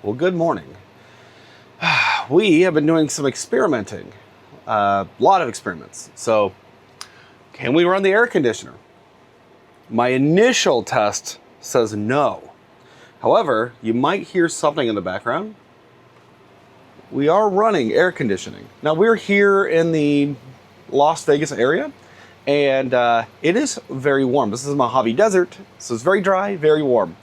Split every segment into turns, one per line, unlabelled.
Well, good morning. We have been doing some experimenting, a lot of experiments. So, can we run the air conditioner? My initial test says no. However, you might hear something in the background. We are running air conditioning. Now, we're here in the Las Vegas area, and it is very warm. This is Mojave Desert, so it's very dry, very warm.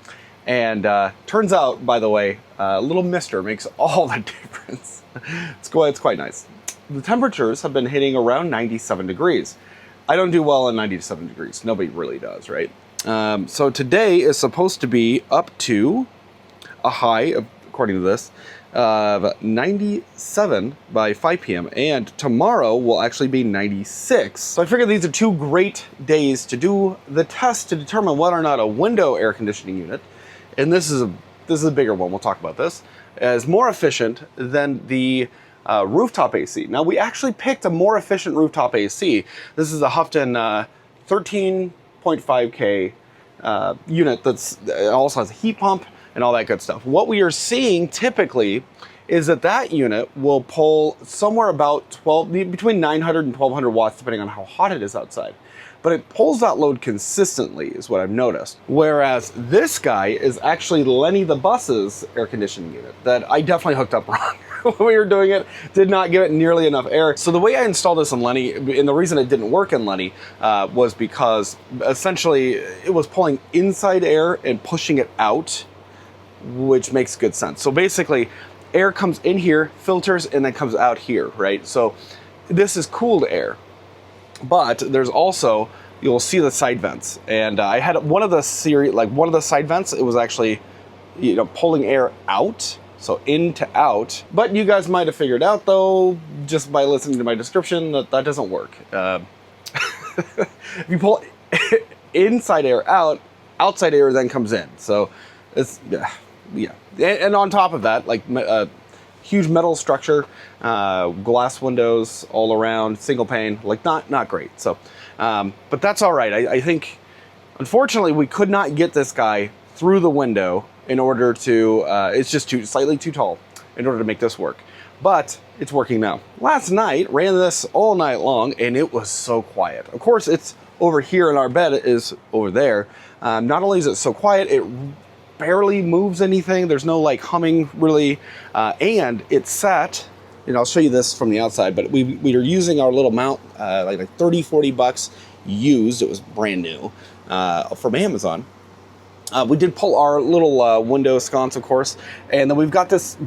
And turns out, by the way, a little mister makes all the difference. It's quite nice. The temperatures have been hitting around 97 degrees. I don't do well in 97 degrees. Nobody really does, right? So today is supposed to be up to a high, according to this, of 97 by 5 p.m. And tomorrow will actually be 96. So I figured these are two great days to do the test to determine whether or not a window air conditioning unit, and this is a bigger one, we'll talk about this, is more efficient than the rooftop AC. Now, we actually picked a more efficient rooftop AC. This is a Houghton 13.5K unit that also has a heat pump and all that good stuff. What we are seeing typically is that unit will pull somewhere about between 900 and 1200 watts, depending on how hot it is outside. But it pulls that load consistently, is what I've noticed. Whereas this guy is actually Lenny the Bus's air conditioning unit that I definitely hooked up wrong. When we were doing it, did not give it nearly enough air. So the way I installed this on Lenny, and the reason it didn't work in Lenny, was because essentially it was pulling inside air and pushing it out, which makes good sense. So basically, air comes in here, filters, and then comes out here, right? So this is cooled air. But there's also, you'll see the side vents, and I had one of the side vents. It was actually, pulling air out, so in to out. But you guys might have figured out, though, just by listening to my description, that doesn't work. If you pull inside air out, outside air then comes in. So it's yeah. And on top of that, like huge metal structure, glass windows all around, single pane, like not great. So, but that's all right. I think, unfortunately, we could not get this guy through the window in order to, it's just slightly too tall in order to make this work. But it's working now. Last night, ran this all night long, and it was so quiet. Of course, it's over here, and our bed is over there. Not only is it so quiet, it barely moves anything. There's no like humming really, and it's set, and I'll show you this from the outside, but we are using our little mount, like $30-40 used. It was brand new from Amazon. We did pull our little window sconce, of course, and then we've got this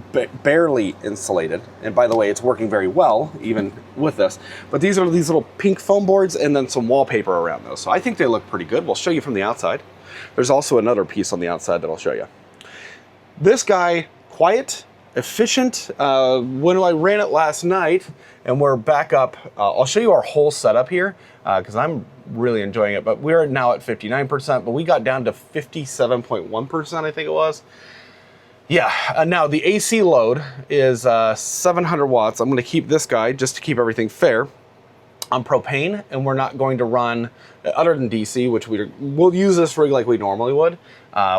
barely insulated, and by the way, it's working very well even with this, but these are these little pink foam boards and then some wallpaper around those. So I think they look pretty good. We'll show you from the outside. There's also another piece on the outside that I'll show you. This guy, quiet, efficient. When I ran it last night, and we're back up, I'll show you our whole setup here, because I'm really enjoying it, but we're now at 59%, but we got down to 57.1%, I think it was. Yeah, now the AC load is 700 watts. I'm gonna keep this guy just to keep everything fair on propane, and we're not going to run, other than DC, which we'll use this rig like we normally would,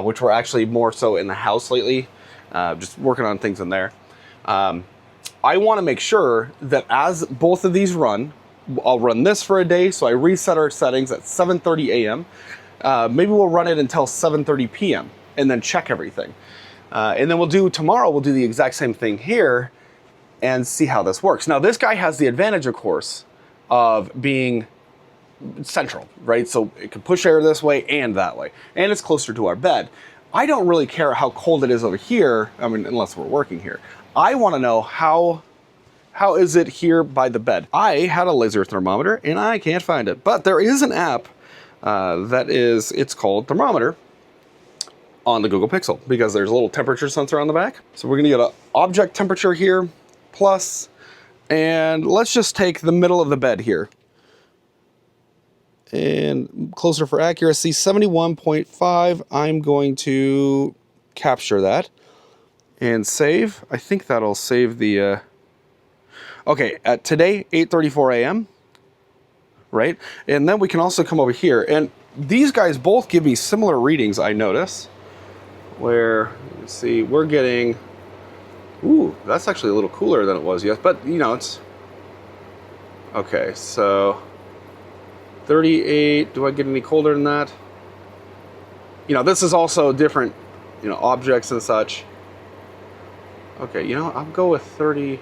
which we're actually more so in the house lately, just working on things in there. I wanna make sure that as both of these run, I'll run this for a day, so I reset our settings at 7:30 a.m. Maybe we'll run it until 7:30 p.m. and then check everything. And then tomorrow we'll do the exact same thing here and see how this works. Now this guy has the advantage, of course, of being central, right? So it can push air this way and that way, and it's closer to our bed. I don't really care how cold it is over here, I mean, unless we're working here. I wanna know how is it here by the bed. I had a laser thermometer and I can't find it, but there is an app it's called Thermometer on the Google Pixel, because there's a little temperature sensor on the back. So we're gonna get an object temperature here, plus, and let's just take the middle of the bed here. And closer for accuracy, 71.5. I'm going to capture that and save. I think that'll save the, okay, at today, 8:34 a.m., right? And then we can also come over here, and these guys both give me similar readings, I notice, where, let's see, we're getting Ooh, that's actually a little cooler than it was, yes, but you know, it's okay. So 38, do I get any colder than that? You know, this is also different, you know, objects and such. Okay, you know, I'll go with 30.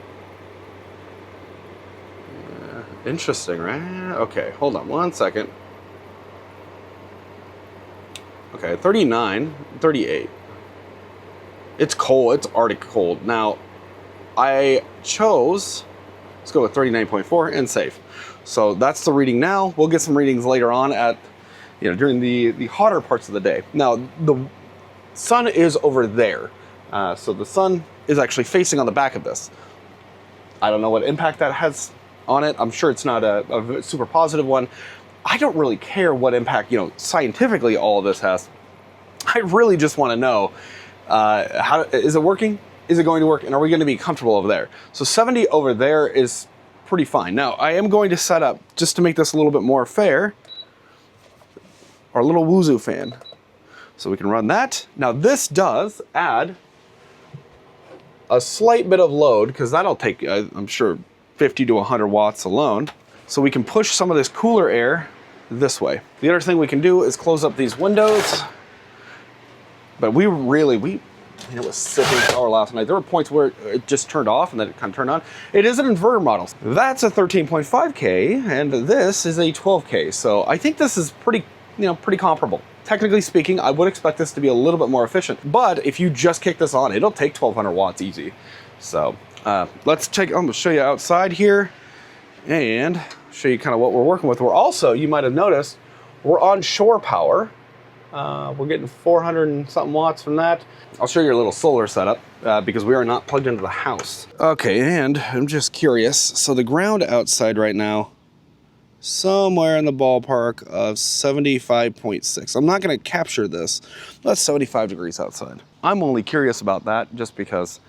Yeah, interesting, right? Okay, hold on one second. Okay, 39, 38. It's cold, it's Arctic cold. Now, I chose, let's go with 39.4 and save. So that's the reading now. We'll get some readings later on at, you know, during the hotter parts of the day. Now, the sun is over there. So the sun is actually facing on the back of this. I don't know what impact that has on it. I'm sure it's not a super positive one. I don't really care what impact, you know, scientifically all of this has. I really just want to know, how is it working? Is it going to work? And are we going to be comfortable over there? So 70 over there is pretty fine. Now, I am going to set up, just to make this a little bit more fair, our little Wuzu fan. So we can run that. Now, this does add a slight bit of load, because that'll take, I'm sure, 50 to 100 watts alone. So we can push some of this cooler air this way. The other thing we can do is close up these windows. But it was sipping power last night. There were points where it just turned off and then it kind of turned on. It is an inverter model. That's a 13.5K and this is a 12K. So I think this is pretty comparable. Technically speaking, I would expect this to be a little bit more efficient. But if you just kick this on, it'll take 1200 watts easy. So let's check, I'm gonna show you outside here and show you kind of what we're working with. We're also, you might have noticed, we're on shore power. We're getting 400 and something watts from that. I'll show you a little solar setup because we are not plugged into the house. Okay, and I'm just curious. So the ground outside right now, somewhere in the ballpark of 75.6. I'm not going to capture this. That's 75 degrees outside. I'm only curious about that just because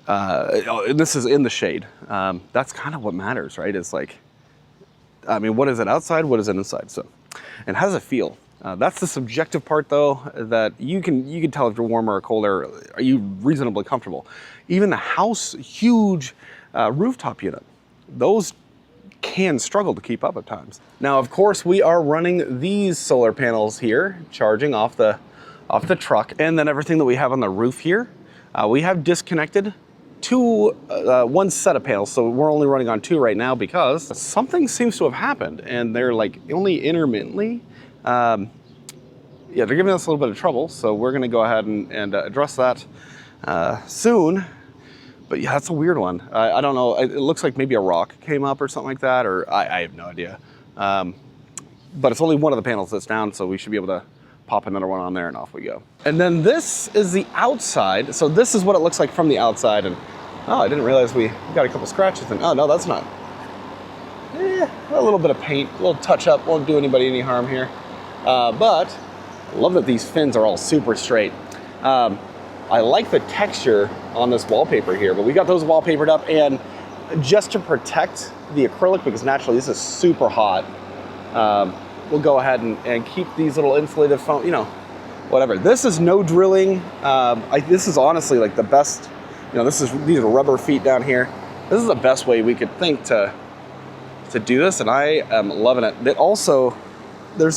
this is in the shade. That's kind of what matters, right? It's like, I mean, what is it outside? What is it inside? So, and how does it feel? That's the subjective part, though, that you can tell if you're warmer or colder. Are you reasonably comfortable? Even the house, huge rooftop unit, those can struggle to keep up at times. Now, of course, we are running these solar panels here, charging off the truck, and then everything that we have on the roof here, we have disconnected one set of panels, so we're only running on 2 right now because something seems to have happened, and they're like only intermittently. Yeah, they're giving us a little bit of trouble, so we're going to go ahead and address that soon. But yeah, that's a weird one. I don't know. It looks like maybe a rock came up or something like that, or I have no idea. But it's only one of the panels that's down, so we should be able to pop another one on there and off we go. And then this is the outside. So this is what it looks like from the outside. And oh, I didn't realize we got a couple scratches. And oh no, that's not. A little bit of paint, a little touch up, won't do anybody any harm here. But I love that these fins are all super straight. I like the texture on this wallpaper here, but we got those wallpapered up, and just to protect the acrylic, because naturally this is super hot, we'll go ahead and keep these little insulated foam, you know, whatever. This is no drilling. This is honestly like the best, you know, these are rubber feet down here. This is the best way we could think to do this, and I am loving it. It also, there's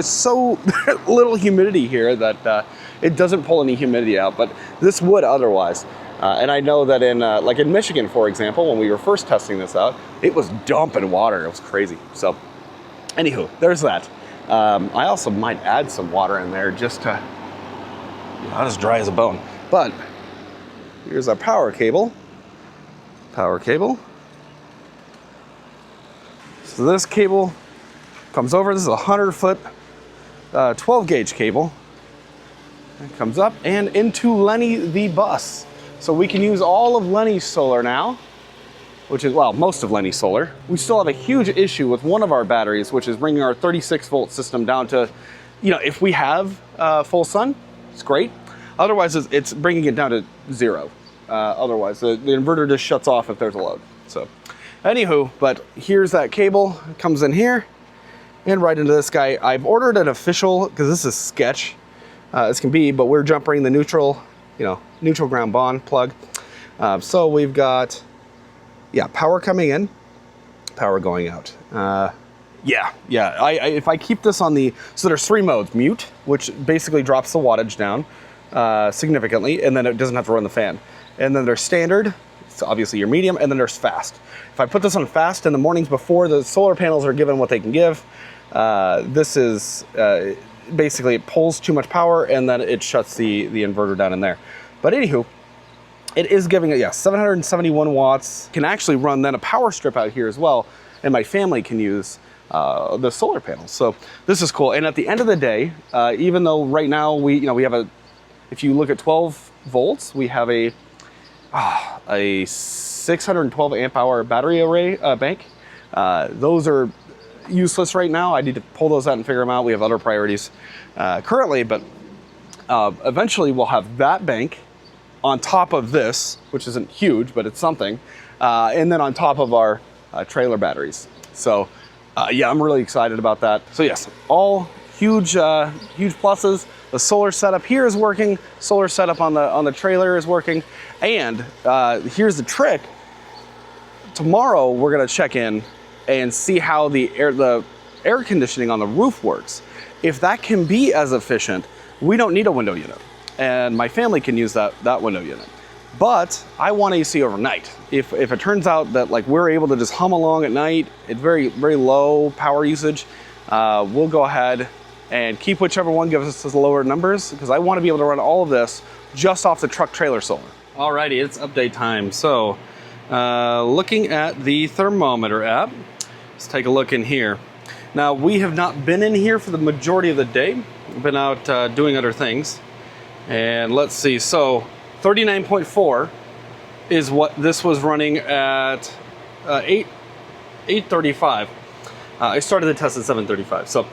so little humidity here that it doesn't pull any humidity out, but this would otherwise. And I know that like in Michigan, for example, when we were first testing this out, it was dumping water. It was crazy. So anywho, there's that. I also might add some water in there just to, you know, not as dry as a bone. But here's our power cable. So this cable comes over. This is a 100-foot 12-gauge cable. It comes up and into Lenny the bus. So we can use all of Lenny's solar now, which is, well, most of Lenny's solar. We still have a huge issue with one of our batteries, which is bringing our 36-volt system down to, you know, if we have full sun, it's great. Otherwise, it's bringing it down to 0. Otherwise, the inverter just shuts off if there's a load. So, anywho, but here's that cable. It comes in here and right into this guy. I've ordered an official, because this is sketch as can be, but we're jumping the neutral, you know, neutral ground bond plug. So we've got, yeah, power coming in, power going out. If I keep this on the, so there's 3 modes: mute, which basically drops the wattage down significantly, and then it doesn't have to run the fan. And then there's standard, so obviously your medium, and then there's fast. If I put this on fast in the mornings before the solar panels are given what they can give, this is basically it pulls too much power and then it shuts the inverter down in there. But anywho, it is giving it, 771 watts. Can actually run then a power strip out here as well, and my family can use the solar panels. So this is cool. And at the end of the day, even though right now we have a, if you look at 12 volts, we have a 612 amp hour battery array bank. Those are useless right now. I need to pull those out and figure them out. We have other priorities currently, but eventually we'll have that bank on top of this, which isn't huge, but it's something, and then on top of our trailer batteries. So yeah, I'm really excited about that. So yes, all huge pluses. The solar setup here is working. Solar setup on the trailer is working. And here's the trick. Tomorrow we're gonna check in and see how the air conditioning on the roof works. If that can be as efficient, we don't need a window unit, and my family can use that window unit. But I want AC overnight. If it turns out that like we're able to just hum along at night at very, very low power usage, we'll go ahead and keep whichever one gives us the lower numbers, because I want to be able to run all of this just off the truck trailer solar. Alrighty, it's update time. So looking at the thermometer app, let's take a look in here. Now we have not been in here for the majority of the day. We've been out doing other things. And let's see, so 39.4 is what this was running at 8:35. I started the test at 7:35. So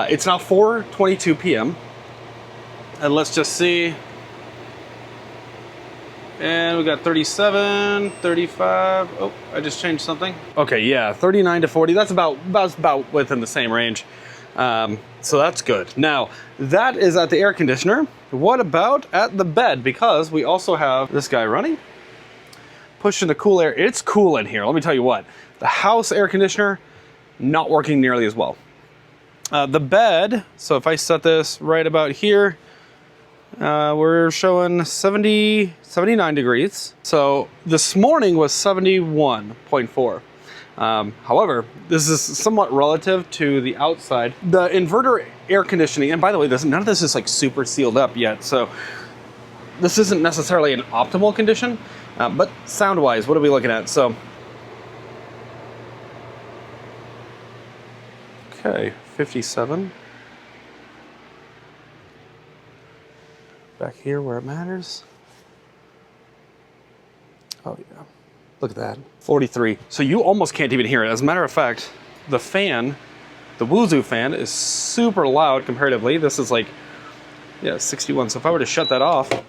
it's now 4:22 p.m. And let's just see. And we got 37, 35. Oh, I just changed something. Okay, yeah, 39 to 40. That's about within the same range. So that's good. Now, that is at the air conditioner. What about at the bed? Because we also have this guy running, pushing the cool air. It's cool in here. Let me tell you what. The house air conditioner, not working nearly as well. The bed, so if I set this right about here, we're showing 79 degrees. So this morning was 71.4. However, this is somewhat relative to the outside. The inverter air conditioning, and by the way, none of this is like super sealed up yet, so this isn't necessarily an optimal condition, but sound-wise, what are we looking at? So, okay, 57. Back here where it matters. Oh yeah. Look at that, 43. So you almost can't even hear it. As a matter of fact, the fan, the Wuzoo fan, is super loud comparatively. This is like, 61. So if I were to shut that off, it'd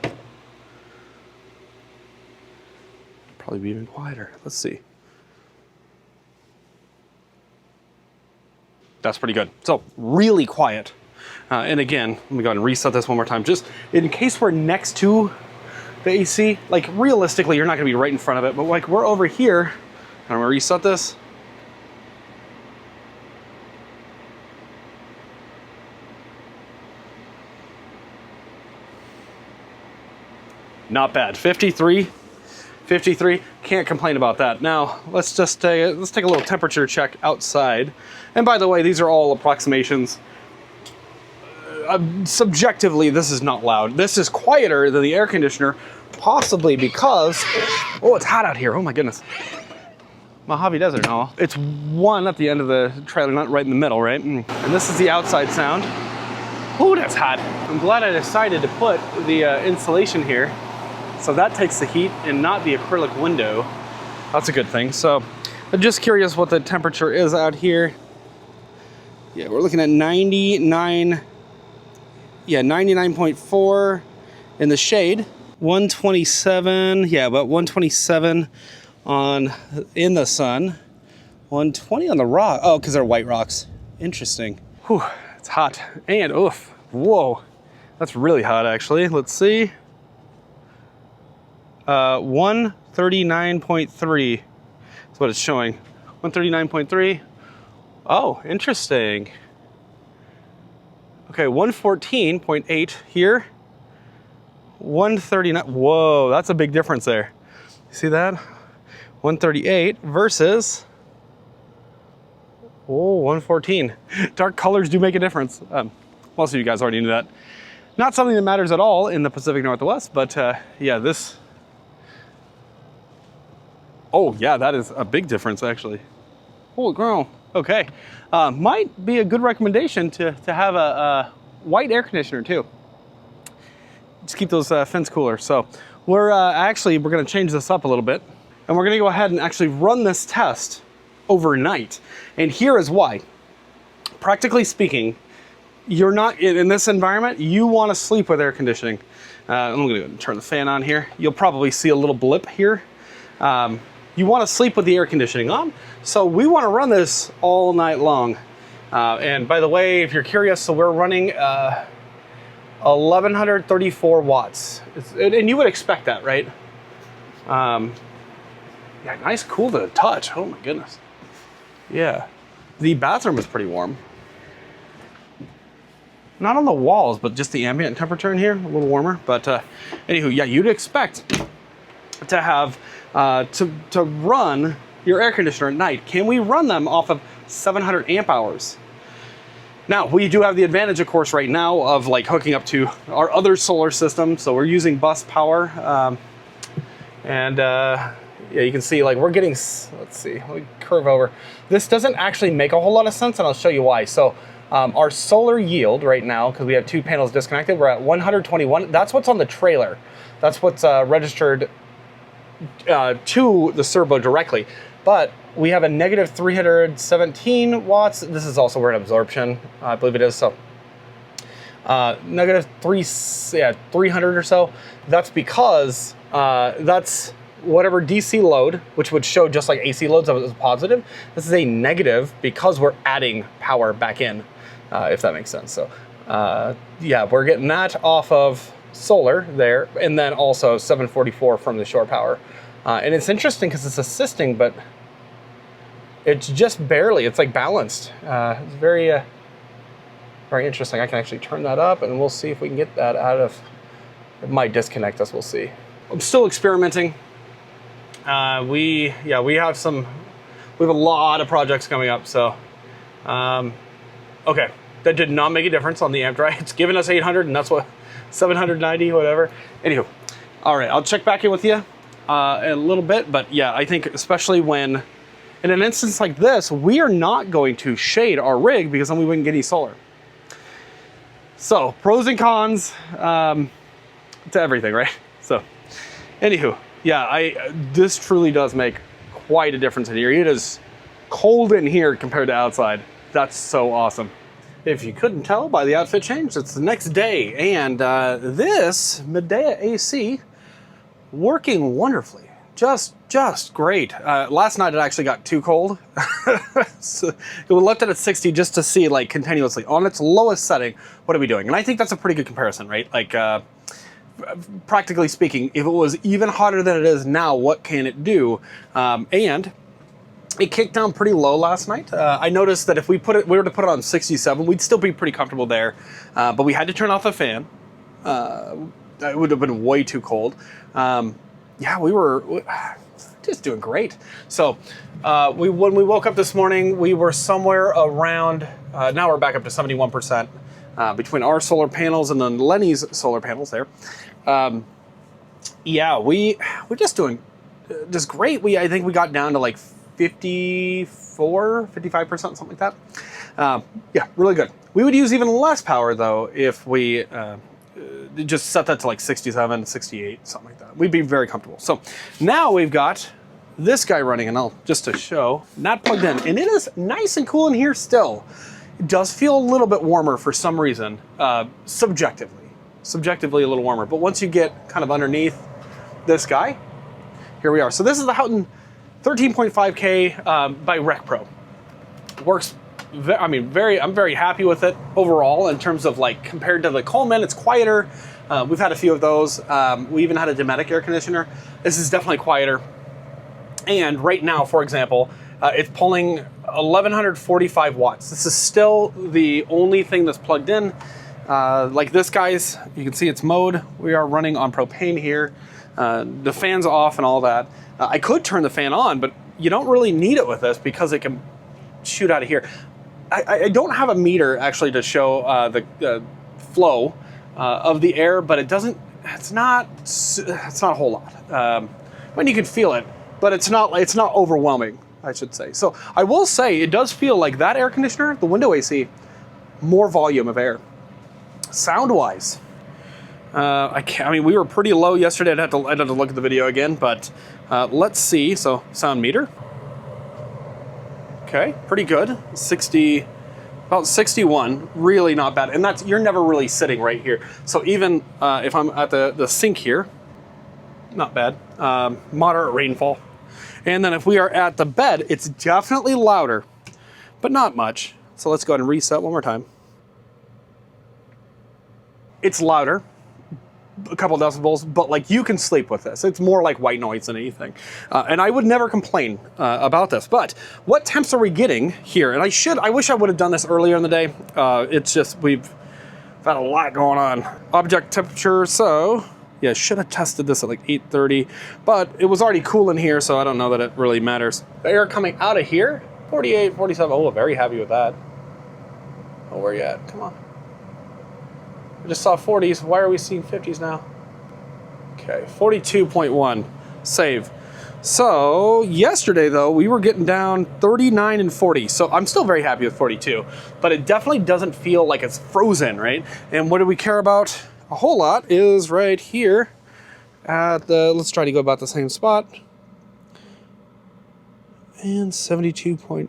probably be even quieter. Let's see. That's pretty good. So really quiet. And again, let me go ahead and reset this one more time, just in case we're next to the AC. Like realistically, you're not gonna be right in front of it, but like we're over here. I'm gonna reset this. Not bad, 53, can't complain about that. Now, let's just take a little temperature check outside. And by the way, these are all approximations. Subjectively, this is not loud. This is quieter than the air conditioner, possibly because, oh, it's hot out here. Oh my goodness. Mojave Desert and all. It's one at the end of the trailer, not right in the middle, right? And this is the outside sound. Oh, that's hot. I'm glad I decided to put the insulation here, so that takes the heat and not the acrylic window. That's a good thing. So I'm just curious what the temperature is out here. Yeah, we're looking at 99. Yeah, 99.4 in the shade. 127, yeah, about 127 in the sun. 120 on the rock. Oh, because they're white rocks. Interesting. Whew, it's hot. And oof, whoa, that's really hot actually. Let's see. 139.3 is what it's showing. 139.3. Oh, interesting. Okay, 114.8 here. 139. Whoa, that's a big difference there. See that? 138 versus 114. Dark colors do make a difference. Most of you guys already knew that. Not something that matters at all in the Pacific Northwest, but yeah, this. Oh yeah, that is a big difference actually. Holy cow. Okay, might be a good recommendation to have a white air conditioner too. Just keep those vents cooler. So we're going to change this up a little bit, and we're going to go ahead and actually run this test overnight. And here is why. Practically speaking, you're not in this environment. You want to sleep with air conditioning. I'm going to turn the fan on here. You'll probably see a little blip here. You want to sleep with the air conditioning on. So we want to run this all night long. And by the way, if you're curious, so we're running 1134 watts. And you would expect that, right? Yeah, nice, cool to the touch. Oh my goodness. Yeah, the bathroom is pretty warm. Not on the walls, but just the ambient temperature in here, a little warmer. But anywho, yeah, you'd expect to have to run your air conditioner at night. Can we run them off of 700 amp hours? Now, we do have the advantage, of course, right now of like hooking up to our other solar system. So we're using bus power. Yeah, you can see like we're getting, let's see, let me curve over. This doesn't actually make a whole lot of sense, and I'll show you why. So our solar yield right now, because we have two panels disconnected, we're at 121. That's what's on the trailer. That's what's registered to the servo directly. But we have a negative 317 watts. This is also where an absorption, I believe it is. So negative 300 or so. That's because that's whatever DC load, which would show just like AC loads as positive. This is a negative because we're adding power back in, if that makes sense. So yeah, we're getting that off of solar there, and then also 744 from the shore power. And it's interesting because it's assisting, but it's just barely, it's like balanced. It's very, very interesting. I can actually turn that up and we'll see if we can get that out of, it might disconnect us, we'll see. I'm still experimenting. We have a lot of projects coming up, so, okay. That did not make a difference on the amp drive. It's giving us 800 and that's what, 790, whatever. Anywho, all right, I'll check back in with you in a little bit, but yeah, I think especially when, in an instance like this, we are not going to shade our rig because then we wouldn't get any solar. So, pros and cons to everything, right? So, anywho, yeah, this truly does make quite a difference in here. It is cold in here compared to outside. That's so awesome. If you couldn't tell by the outfit change, it's the next day, and this Midea AC working wonderfully. Just great. Last night it actually got too cold. So we left it at 60 just to see like continuously on its lowest setting, what are we doing? And I think that's a pretty good comparison, right? Like practically speaking, if it was even hotter than it is now, what can it do? And it kicked down pretty low last night. I noticed that if we were to put it on 67, we'd still be pretty comfortable there. But we had to turn off the fan. It would have been way too cold. Yeah, we were just doing great. So when we woke up this morning, we were somewhere around, now we're back up to 71% between our solar panels and then Lenny's solar panels there. Yeah, we're just doing just great. I think we got down to like 54, 55%, something like that. Yeah, really good. We would use even less power though if we just set that to like 67, 68, something like that. We'd be very comfortable. So now we've got this guy running, and I'll just to show, not plugged in, and it is nice and cool in here still. It does feel a little bit warmer for some reason, subjectively a little warmer. But once you get kind of underneath this guy, here we are. So this is the Houghton 13.5K by Rec Pro. Works I'm very happy with it overall in terms of like compared to the Coleman. It's quieter. We've had a few of those. We even had a Dometic air conditioner. This is definitely quieter. And right now, for example, it's pulling 1145 watts. This is still the only thing that's plugged in. Like this, guys, you can see it's mode. We are running on propane here. The fan's off and all that. I could turn the fan on, but you don't really need it with this because it can shoot out of here. I don't have a meter actually to show the flow of the air, but it doesn't. It's not a whole lot. When you can feel it, but it's not overwhelming, I should say. So I will say it does feel like that air conditioner, the window AC, more volume of air. Sound-wise, I mean, we were pretty low yesterday. I'd have to look at the video again, but let's see. So sound meter. Okay, pretty good. 60, about 61, really not bad. And that's, you're never really sitting right here. So even if I'm at the sink here, not bad. Moderate rainfall. And then if we are at the bed, it's definitely louder, but not much. So let's go ahead and reset one more time. It's louder, a couple decibels, but like you can sleep with this. It's more like white noise than anything. And I would never complain about this, but what temps are we getting here? And I wish I would have done this earlier in the day. It's just, we've had a lot going on. Object temperature, so yeah, should have tested this at like 8:30, but it was already cool in here, so I don't know that it really matters. The air coming out of here, 48, 47, oh, very happy with that. Oh, where you at? Come on. I just saw 40s. Why are we seeing 50s now? Okay, 42.1. Save. So yesterday, though, we were getting down 39 and 40. So I'm still very happy with 42, but it definitely doesn't feel like it's frozen, right? And what do we care about a whole lot is right here at the, let's try to go about the same spot. And 73.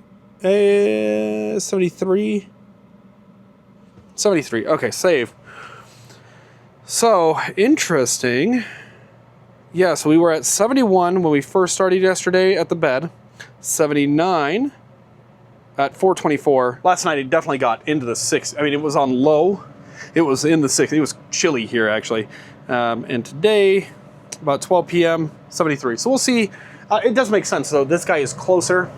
73. Okay, save. So, interesting. Yeah, so we were at 71 when we first started yesterday at the bed. 79 at 424. Last night it definitely got into the 6. I mean, it was on low. It was in the 6. It was chilly here, actually. And today, about 12 p.m., 73. So we'll see. It does make sense, though. This guy is closer.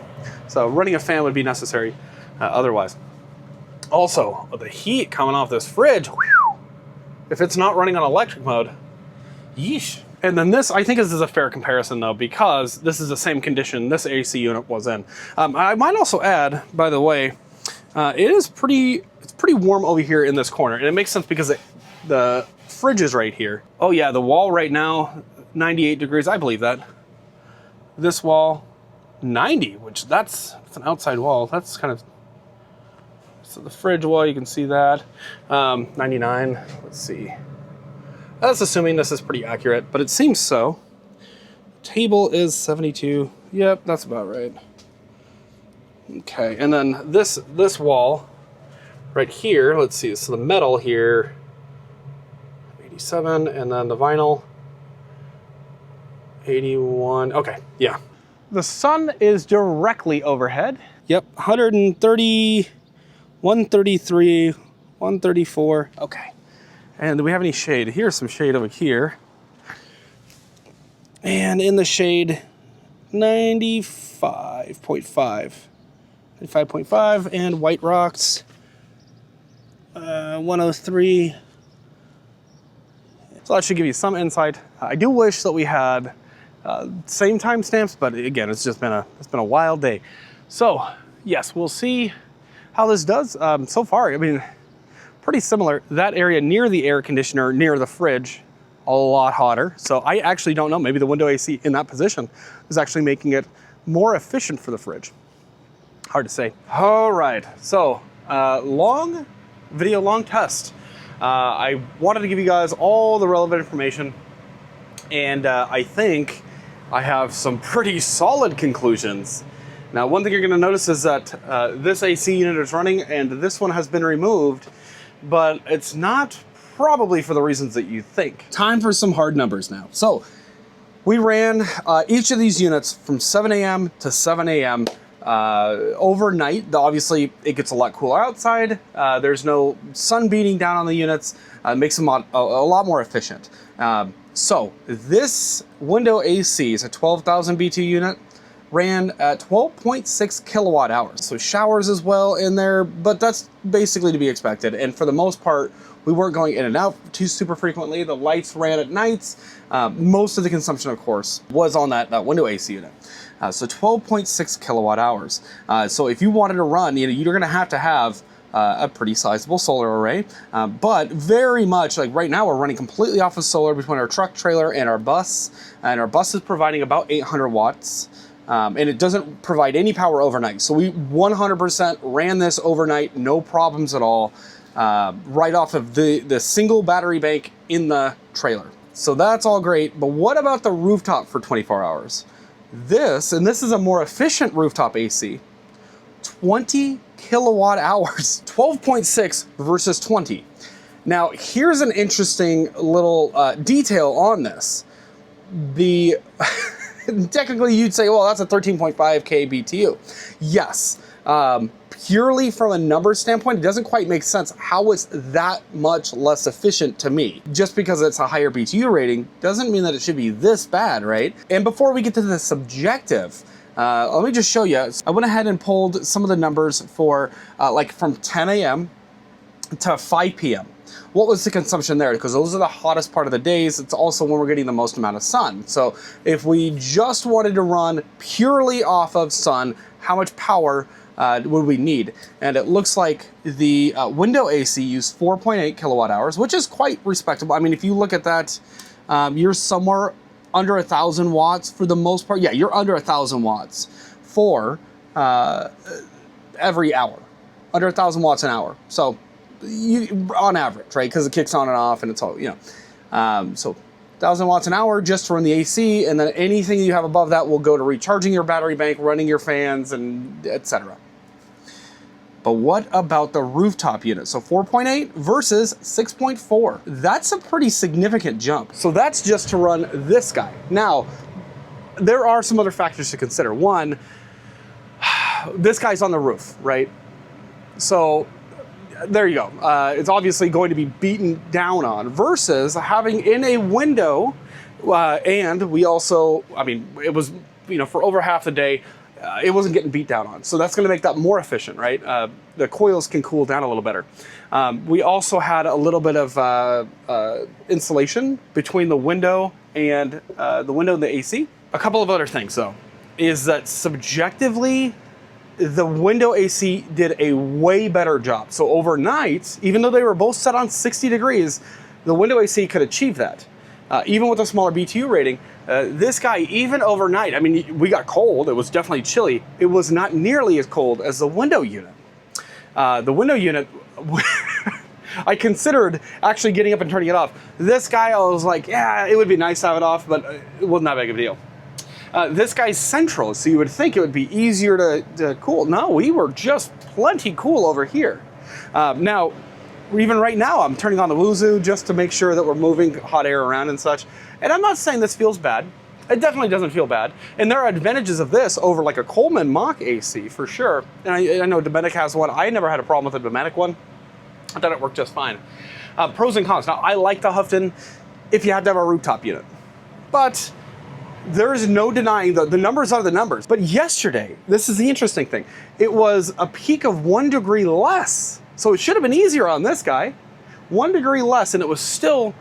So running a fan would be necessary otherwise. Also, the heat coming off this fridge, whew, if it's not running on electric mode, yeesh. And then this, I think this is a fair comparison though, because this is the same condition this AC unit was in. I might also add, by the way, it's pretty warm over here in this corner. And it makes sense because the fridge is right here. Oh yeah, the wall right now, 98 degrees, I believe that. This wall, 90, which that's an outside wall. That's kind of, so the fridge wall, you can see that. 99, let's see. That's assuming this is pretty accurate, but it seems so. Table is 72. Yep, that's about right. Okay, and then this wall right here, let's see, so the metal here, 87, and then the vinyl, 81. Okay, yeah. The sun is directly overhead. Yep, 130, 133, 134. Okay. And do we have any shade? Here's some shade over here. And in the shade, 95.5. 95.5, and White Rocks, 103. So that should give you some insight. I do wish that we had same timestamps, but again, it's been a wild day. So yes, we'll see how this does. So far, I mean, pretty similar. That area near the air conditioner, near the fridge, a lot hotter. So I actually don't know, maybe the window AC in that position is actually making it more efficient for the fridge. Hard to say. All right, so long video, long test. I wanted to give you guys all the relevant information, and I think I have some pretty solid conclusions. Now, one thing you're gonna notice is that this AC unit is running and this one has been removed, but it's not probably for the reasons that you think. Time for some hard numbers now. So we ran each of these units from 7 a.m. to 7 a.m. Overnight, obviously, it gets a lot cooler outside. There's no sun beating down on the units. It makes them a lot more efficient. So this window AC is a 12,000 BTU unit, ran at 12.6 kilowatt hours. So showers as well in there, but that's basically to be expected. And for the most part, we weren't going in and out too super frequently. The lights ran at nights. Most of the consumption, of course, was on that window AC unit. So 12.6 kilowatt hours. So if you wanted to run, you're going to have a pretty sizable solar array, but very much like right now we're running completely off of solar between our truck trailer and our bus is providing about 800 watts. And it doesn't provide any power overnight. So we 100% ran this overnight, no problems at all, right off of the single battery bank in the trailer. So that's all great, but what about the rooftop for 24 hours? This is a more efficient rooftop AC, 20 kilowatt hours, 12.6 versus 20. Now, here's an interesting little detail on this. Technically, you'd say, well, that's a 13.5 kBTU. Yes, purely from a number standpoint, it doesn't quite make sense how it's that much less efficient to me. Just because it's a higher BTU rating doesn't mean that it should be this bad, right? And before we get to the subjective, let me just show you. I went ahead and pulled some of the numbers for like from 10 a.m. to 5 p.m. What was the consumption there? Because those are the hottest part of the days. It's also when we're getting the most amount of sun. So if we just wanted to run purely off of sun, how much power would we need? And it looks like the window AC used 4.8 kilowatt hours, which is quite respectable. I mean, if you look at that, you're somewhere under 1,000 watts for the most part. Yeah, you're under 1,000 watts for every hour, under 1,000 watts an hour. So on average, right? Because it kicks on and off and it's all, so 1,000 watts an hour just to run the AC, and then anything you have above that will go to recharging your battery bank, running your fans, and etc. But what about the rooftop unit? So 4.8 versus 6.4. That's a pretty significant jump. So that's just to run this guy. Now, there are some other factors to consider. One, this guy's on the roof, right? So there you go. It's obviously going to be beaten down on versus having in a window. And we also, I mean, it was, for over half the day, it wasn't getting beat down on. So that's going to make that more efficient, right? The coils can cool down a little better. We also had a little bit of insulation between the window and the AC. A couple of other things, though, is that subjectively, the window AC did a way better job. So overnight, even though they were both set on 60 degrees, the window AC could achieve that. Even with a smaller BTU rating, this guy, even overnight, I mean, we got cold, it was definitely chilly. It was not nearly as cold as the window unit. The window unit, I considered actually getting up and turning it off. This guy, I was like, yeah, it would be nice to have it off, but it wasn't that big of a deal. This guy's central, so you would think it would be easier to cool. No, we were just plenty cool over here. Now, even right now, I'm turning on the Wuzoo just to make sure that we're moving hot air around and such. And I'm not saying this feels bad. It definitely doesn't feel bad. And there are advantages of this over like a Coleman Mach AC for sure. And I know Dometic has one. I never had a problem with the Dometic one. I thought it worked just fine. Pros and cons. Now, I like the Houghton if you had to have a rooftop unit. But there is no denying the numbers are the numbers. But yesterday, this is the interesting thing. It was a peak of 1 degree less. So it should have been easier on this guy. 1 degree less, and it was still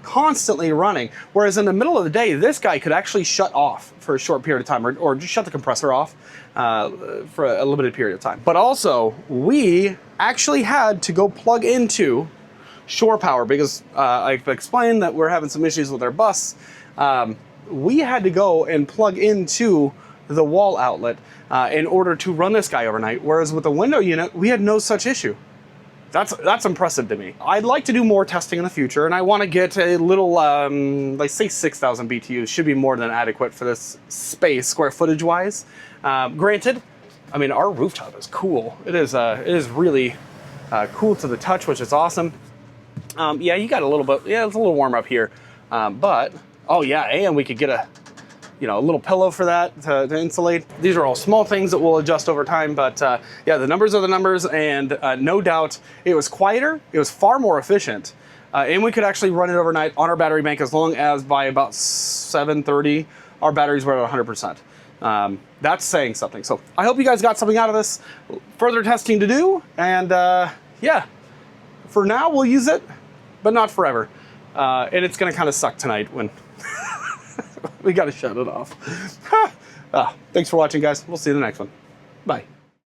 constantly running. Whereas in the middle of the day, this guy could actually shut off for a short period of time, or just shut the compressor off for a limited period of time. But also, we actually had to go plug into shore power because I've explained that we're having some issues with our bus. We had to go and plug into the wall outlet in order to run this guy overnight. Whereas with the window unit, we had no such issue. That's impressive to me. I'd like to do more testing in the future, and I want to get a little, like say 6,000 BTUs should be more than adequate for this space, square footage wise. Granted, I mean, our rooftop is cool. It is really cool to the touch, which is awesome. Yeah, you got a little bit, yeah, it's a little warm up here. But, oh yeah, and we could get you know, a little pillow for that to insulate. These are all small things that we'll adjust over time, but yeah, the numbers are the numbers, and no doubt it was quieter, it was far more efficient, and we could actually run it overnight on our battery bank as long as by about 7:30 our batteries were at 100%. That's saying something. So I hope you guys got something out of this. Further testing to do, and yeah, for now we'll use it, but not forever. And it's gonna kind of suck tonight when we gotta shut it off. Thanks for watching, guys. We'll see you in the next one. Bye.